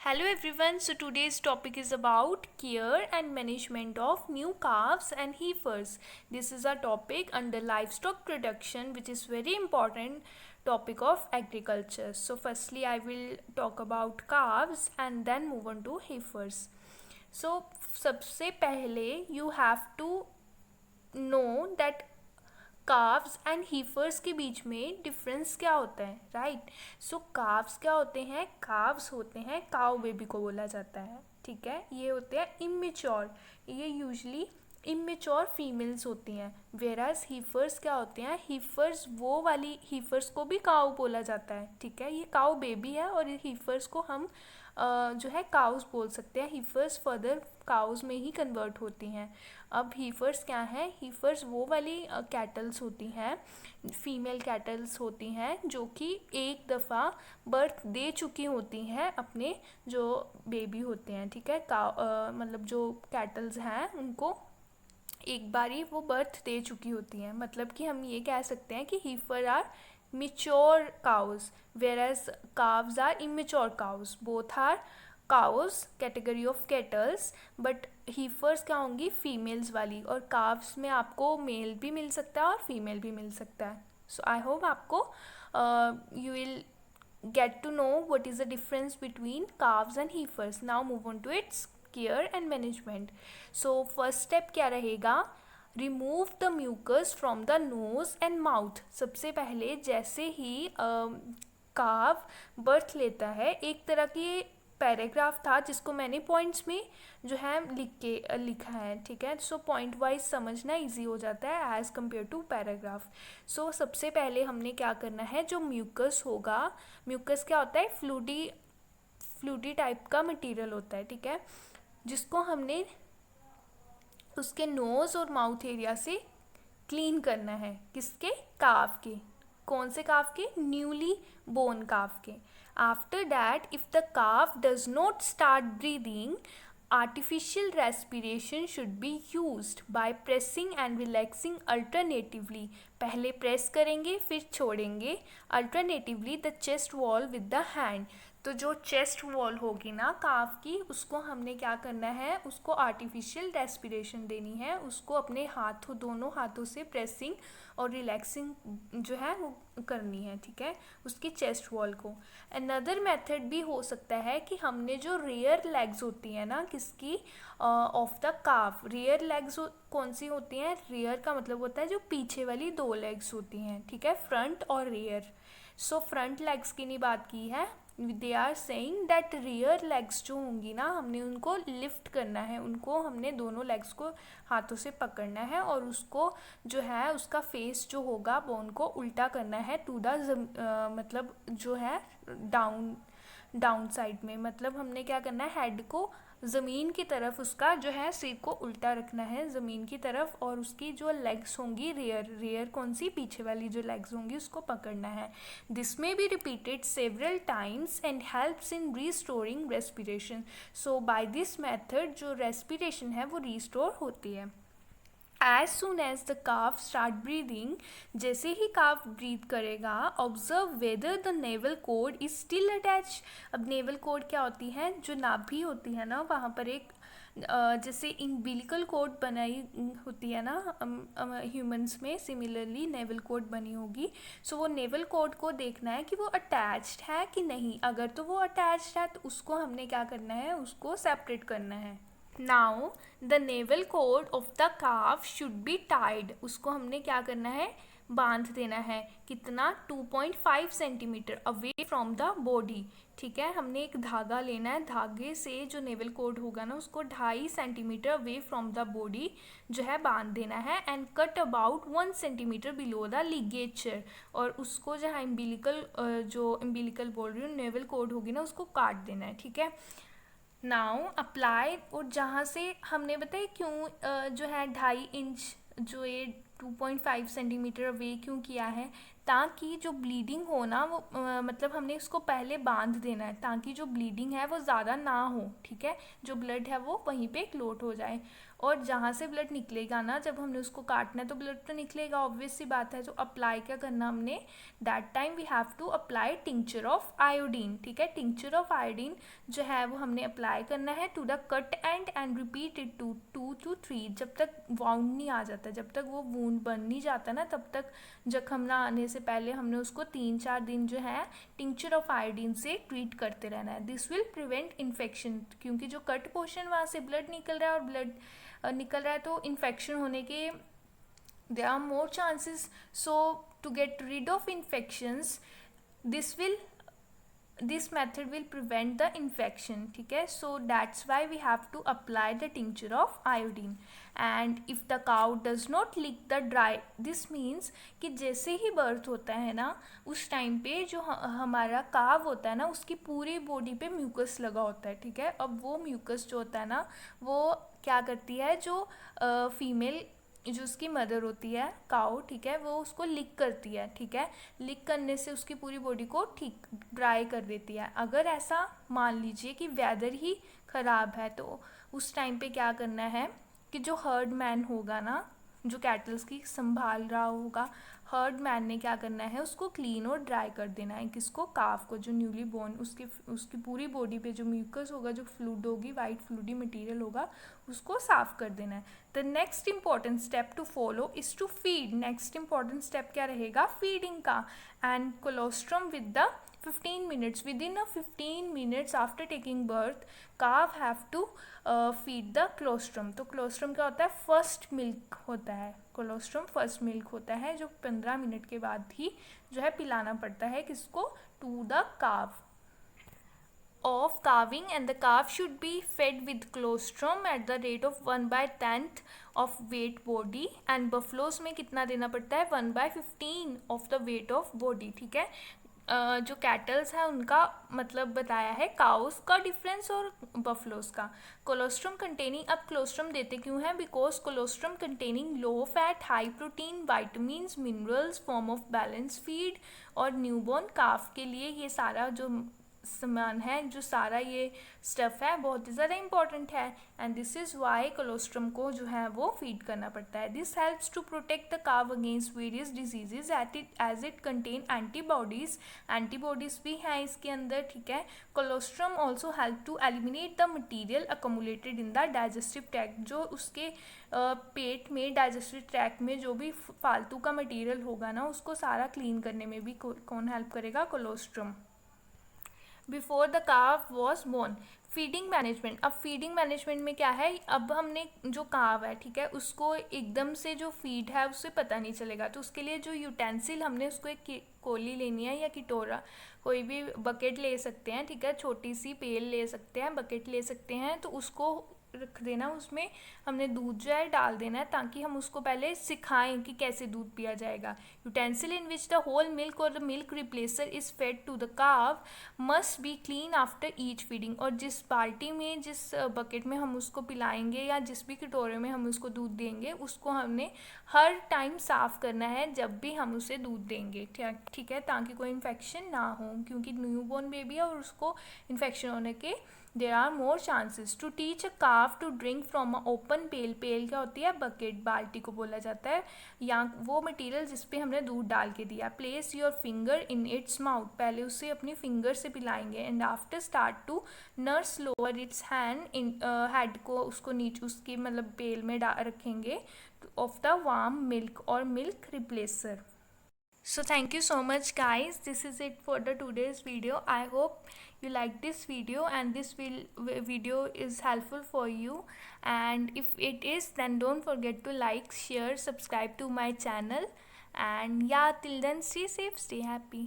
Hello everyone, so today's topic is about care and management of new calves and heifers. This is a topic under livestock production which is very important topic of agriculture. So firstly I will talk about calves and then move on to heifers. So सबसे पहले you have to know that calves and heifers के बीच में difference क्या होता है, right. सो calves क्या होते हैं? काव्स होते हैं, काउ बेबी को बोला जाता है, ठीक है। ये होते हैं इमेच्योर, ये यूजली इमेच्योर फीमेल्स होती हैं। वेराज हीफर्स क्या होते हैं? हीफर्स वो वाली, हीफर्स को भी काउ बोला जाता है, ठीक है। ये काउ बेबी है और हीफर्स को हम जो है काउस बोल सकते हैं। हीफर्स फर्दर काउस में ही कन्वर्ट होती हैं। अब हीफर्स क्या हैं? हीफर्स वो वाली कैटल्स होती हैं, फीमेल कैटल्स होती हैं जो कि एक दफ़ा बर्थ दे चुकी होती हैं अपने जो बेबी होते हैं, ठीक है। मतलब जो कैटल्स हैं उनको एक बारी वो बर्थ दे चुकी होती हैं। मतलब कि हम ये कह सकते हैं कि heifer are mature cows whereas calves are immature cows. Both are cows category of cattles but heifers क्या होंगी? फीमेल्स वाली। और calves में आपको मेल भी मिल सकता है और फीमेल भी मिल सकता है। सो आई होप आपको you will get to know what is the difference between calves and heifers. Now move on to its care and management. So first step क्या रहेगा? Remove the mucus from the nose and mouth. सबसे पहले जैसे ही काव birth लेता है, एक तरह की पैराग्राफ था जिसको मैंने पॉइंट्स में जो है लिखा है, ठीक है। सो पॉइंट वाइज समझना इजी हो जाता है एज़ कम्पेयर टू पैराग्राफ। सो सबसे पहले हमने क्या करना है, जो म्यूकस होगा, म्यूकस क्या होता है? फ्लूडी टाइप का मटेरियल होता है, ठीक है, जिसको हमने उसके नोज़ और माउथ एरिया से क्लीन करना है। किसके? काव के। कौन से काव के? न्यूली बोर्न काव के। आफ्टर दैट इफ़ द काव does not start breathing, artificial respiration should be used by pressing and relaxing alternatively. पहले प्रेस करेंगे फिर छोड़ेंगे alternatively the chest wall with the hand. तो जो चेस्ट वॉल होगी ना काव की, उसको हमने क्या करना है? उसको आर्टिफिशियल रेस्पिरेशन देनी है। उसको अपने हाथों, दोनों हाथों से प्रेसिंग और रिलैक्सिंग जो है वो करनी है, ठीक है, उसकी चेस्ट वॉल को। अनदर मेथड भी हो सकता है कि हमने जो रियर लेग्स होती हैं ना किसकी, ऑफ द काव, रियर लेग्स कौन सी होती हैं? रियर का मतलब होता है जो पीछे वाली दो लेग्स होती हैं, ठीक है, फ्रंट और रियर। सो फ्रंट लेग्स की नहीं बात की है, they are saying that rear legs जो होंगी ना, हमने उनको लिफ्ट करना है, उनको हमने दोनों लेग्स को हाथों से पकड़ना है और उसको जो है उसका फेस जो होगा बोन को उल्टा करना है टू द मतलब जो है डाउन साइड में। मतलब हमने क्या करना है? हेड को ज़मीन की तरफ, उसका जो है सिर को उल्टा रखना है ज़मीन की तरफ, और उसकी जो लेग्स होंगी रियर कौन सी? पीछे वाली जो लेग्स होंगी उसको पकड़ना है। दिस में be repeated several times and helps in restoring respiration. So by this method जो रेस्पिरेशन है वो रिस्टोर होती है। As soon as the calf start breathing, जैसे ही काफ ब्रीथ करेगा, observe whether the navel cord is still attach. अब navel cord क्या होती है? जो नाभि होती है ना, वहाँ पर एक जैसे इम्बिलिकल कोड बनाई होती है ना ह्यूमंस में, सिमिलरली नेवल कोड बनी होगी। सो वो नेवल कोड को देखना है कि वो अटैच्ड है कि नहीं। अगर तो वो अटैच्ड है तो उसको हमने क्या करना है? उसको सेपरेट करना है। Now the navel code of the calf should be tied. उसको हमने क्या करना है? बांध देना है। कितना? 2.5 centimetre away from the body, ठीक है। हमने एक धागा लेना है, धागे से जो नेवल कोड होगा ना उसको 2.5 centimetre away from the body जो है बांध देना है। And cut about 1 centimetre below the ligature. और उसको जो है जो इम्बिलिकल बोल रही हूँ, नेवल कोड होगी ना, उसको काट देना है, ठीक है। नाउ अप्लाई, और जहाँ से हमने बताया क्यों जो है 2.5 इंच जो ये 2.5 सेंटीमीटर अवे क्यों किया है, ताकि जो ब्लीडिंग हो ना वो मतलब हमने उसको पहले बांध देना है ताकि जो ब्लीडिंग है वो ज़्यादा ना हो, ठीक है, जो ब्लड है वो वहीं पे क्लोट हो जाए। और जहाँ से ब्लड निकलेगा ना, जब हमने उसको काटना है तो ब्लड तो निकलेगा, ऑब्वियस सी बात है। तो अप्लाई क्या करना हमने, that time we have to apply tincture of iodine, ठीक है। टिंचर ऑफ आयोडीन जो है वो हमने अप्लाई करना है to the cut and repeat it to 2 to 3, जब तक वाउंड नहीं आ जाता, जब तक वो वूंड बन नहीं जाता ना, तब तक जख्म ना आने से पहले हमने उसको 3-4 दिन जो है टिंचर ऑफ आयोडीन से ट्रीट करते रहना है। दिस विल प्रिवेंट इन्फेक्शन, क्योंकि जो कट पोर्शन वहाँ से ब्लड निकल रहा है और ब्लड निकल रहा है तो इन्फेक्शन होने के there are more chances. So to get rid of infections, this method will prevent the infection, ठीक है। So that's why we have to apply the tincture of iodine. And if the cow does not lick the dry, this means कि जैसे ही birth होता है ना, उस time पे जो हमारा काव होता है ना, उसकी पूरी बॉडी पे म्यूकस लगा होता है, ठीक है। अब वो म्यूकस जो होता है ना, वो क्या करती है, जो फीमेल जो उसकी मदर होती है काऊ, ठीक है, वो उसको लिक करती है, ठीक है। लिक करने से उसकी पूरी बॉडी को ठीक ड्राई कर देती है। अगर ऐसा मान लीजिए कि वेदर ही ख़राब है तो उस टाइम पे क्या करना है कि जो हर्ड मैन होगा ना, जो कैटल्स की संभाल रहा होगा, हर्ड मैन ने क्या करना है, उसको क्लीन और ड्राई कर देना है। किसको, काफ को, जो न्यूली बोर्न, उसकी पूरी बॉडी पे जो म्यूकस होगा, जो फ्लूड होगी, वाइट फ्लूडी मटेरियल होगा, उसको साफ कर देना है। The next important step to follow is to feed. Next important step क्या रहेगा, फीडिंग का। And colostrum with the 15 minutes, within a 15 minutes after taking birth, calf have to feed the colostrum। तो colostrum क्या होता है, first milk होता है। colostrum first milk होता है जो 15 मिनट के बाद ही जो है पिलाना पड़ता है, किसको, to the calf of calving, and the calf should be fed with colostrum at the rate of 1/10 of weight body, and buffaloes में कितना देना पड़ता है, 1/15 of the weight of body, ठीक है। जो कैटल्स है उनका मतलब बताया है, काउस का डिफरेंस और बफलोस का। कोलोस्ट्रम कंटेनिंग, अब कोलोस्ट्रम देते क्यों हैं, because colostrum containing low fat, high protein, vitamins, minerals, form of balance feed, और न्यूबॉर्न काफ के लिए ये सारा जो सामान है, जो सारा ये स्टफ़ है, बहुत ही ज़्यादा इंपॉर्टेंट है। And this is why colostrum को जो है वो फीड करना पड़ता है। This helps to protect the cow against various diseases as it contain antibodies. Antibodies भी हैं इसके अंदर, ठीक है। Colostrum also help to eliminate the material accumulated in the digestive tract. जो उसके पेट में, डाइजेस्टिव ट्रैक्ट में जो भी फालतू का मटीरियल होगा ना, उसको सारा क्लीन करने में भी कौन हेल्प करेगा, कोलोस्ट्रम। बिफोर द काव वॉज बोर्न, फीडिंग मैनेजमेंट। अब फीडिंग मैनेजमेंट में क्या है, अब हमने जो काव है, ठीक है, उसको एकदम से जो फीड है उससे पता नहीं चलेगा, तो उसके लिए जो यूटेंसिल हमने उसको एक कोली लेनी है या किटोरा, कोई भी बकेट ले सकते हैं, ठीक है, छोटी सी पेल ले सकते हैं, बकेट ले सकते हैं, तो उसको रख देना, उसमें हमने दूध जो है डाल देना है, ताकि हम उसको पहले सिखाएं कि कैसे दूध पिया जाएगा। Utensil in which the whole milk और the milk replacer is fed to the cow must be clean after each feeding. और जिस बाल्टी में, जिस बकेट में हम उसको पिलाएंगे या जिस भी कटोरे में हम उसको दूध देंगे, उसको हमने हर टाइम साफ़ करना है जब भी हम उसे दूध देंगे, ठीक है, ताकि कोई इन्फेक्शन ना हो, क्योंकि न्यूबॉर्न बेबी है और उसको इन्फेक्शन होने के there are more chances. To teach a calf to drink from a open pail, pail क्या होती है, बकेट, बाल्टी को बोला जाता है, या वो मटेरियल जिस पे हमने दूध डाल के दिया। Place your finger in its mouth, पहले उसे अपनी फिंगर से पिलाएंगे। And after start to nurse lower its hand in head को, उसको नीचे उसकी मतलब पेल में रखेंगे ऑफ द वार्म मिल्क और milk replacer. So thank you so much guys, this is it for the today's video. I hope you like this video and this video is helpful for you, and if it is, then don't forget to like, share, subscribe to my channel, and yeah, till then, stay safe, stay happy.